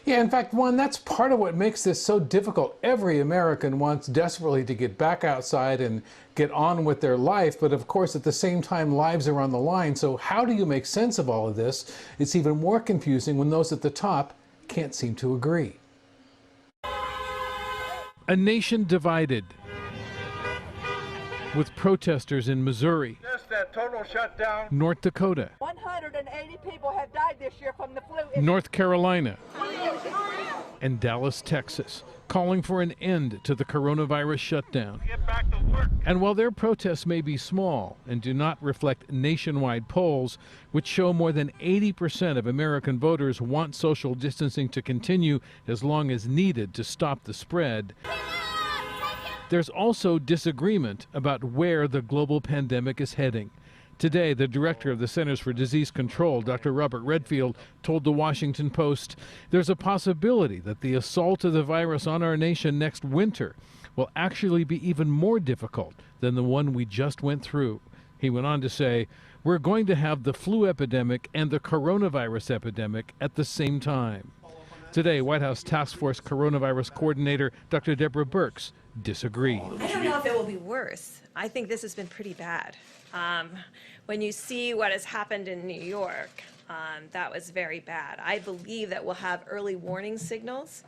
Yeah, in fact, Juan, that's part of what makes this so difficult. Every American wants desperately to get back outside and get on with their life, but of course, at the same time, lives are on the line. So how do you make sense of all of this? It's even more confusing when those at the top can't seem to agree. A nation divided, with protesters in Missouri, total shutdown. North Dakota, 180 people have died this year from the flu. North Carolina, and Dallas, Texas, calling for an end to the coronavirus shutdown. Get back to work. And while their protests may be small and do not reflect nationwide polls, which show more than 80% of American voters want social distancing to continue as long as needed to stop the spread, there's also disagreement about where the global pandemic is heading. Today, the director of the Centers for Disease Control, Dr. Robert Redfield, told the Washington Post there's a possibility that the assault of the virus on our nation next winter will actually be even more difficult than the one we just went through. He went on to say, we're going to have the flu epidemic and the coronavirus epidemic at the same time. Today, White House Task Force Coronavirus Coordinator Dr. Deborah Birx disagreed. I don't know if it will be worse. I think this has been pretty bad. When you see what has happened in New York, that was very bad. I believe that we'll have early warning signals,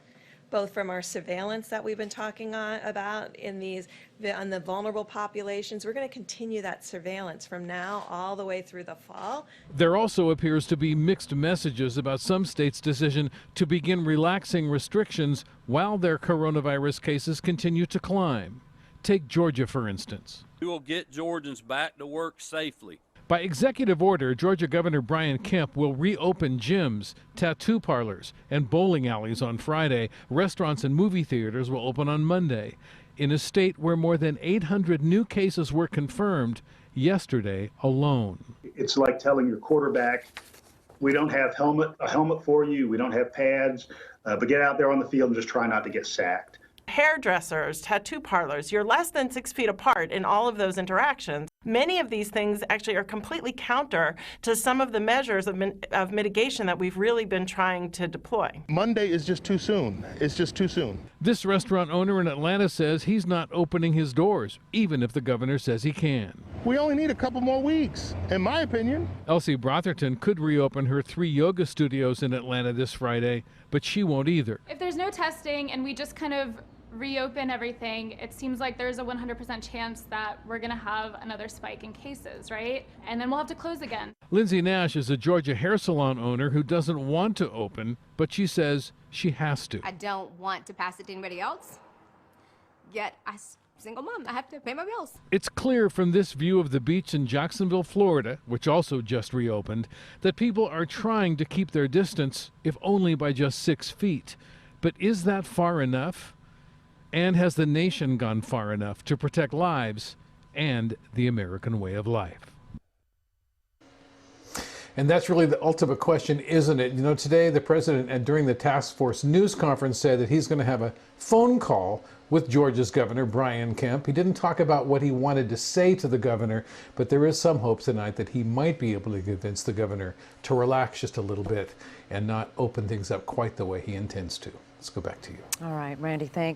both from our surveillance that we've been talking about on the vulnerable populations. We're going to continue that surveillance from now all the way through the fall. There also appears to be mixed messages about some states' decision to begin relaxing restrictions while their coronavirus cases continue to climb. Take Georgia, for instance. We will get Georgians back to work safely. By executive order, Georgia Governor Brian Kemp will reopen gyms, tattoo parlors, and bowling alleys on Friday. Restaurants and movie theaters will open on Monday. In a state where more than 800 new cases were confirmed yesterday alone. It's like telling your quarterback, we don't have a helmet for you, we don't have pads, but get out there on the field and just try not to get sacked. Hairdressers, tattoo parlors, you're less than 6 feet apart in all of those interactions. Many of these things actually are completely counter to some of the measures of mitigation that we've really been trying to deploy. Monday is just too soon. It's just too soon. This restaurant owner in Atlanta says he's not opening his doors, even if the governor says he can. We only need a couple more weeks, in my opinion. Elsie Brotherton could reopen her 3 yoga studios in Atlanta this Friday, but she won't either. If there's no testing and we just kind of reopen everything, it seems like there's a 100% chance that we're going to have another spike in cases, right? And then we'll have to close again. Lindsay Nash is a Georgia hair salon owner who doesn't want to open, but she says she has to. I don't want to pass it to anybody else, yet I'm a single mom. I have to pay my bills. It's clear from this view of the beach in Jacksonville, Florida, which also just reopened, that people are trying to keep their distance, if only by just 6 feet. But is that far enough? And has the nation gone far enough to protect lives and the American way of life? And that's really the ultimate question, isn't it? You know, today the president, and during the task force news conference, said that he's going to have a phone call with Georgia's governor, Brian Kemp. He didn't talk about what he wanted to say to the governor, but there is some hope tonight that he might be able to convince the governor to relax just a little bit and not open things up quite the way he intends to. Let's go back to you. All right, Randy, thanks.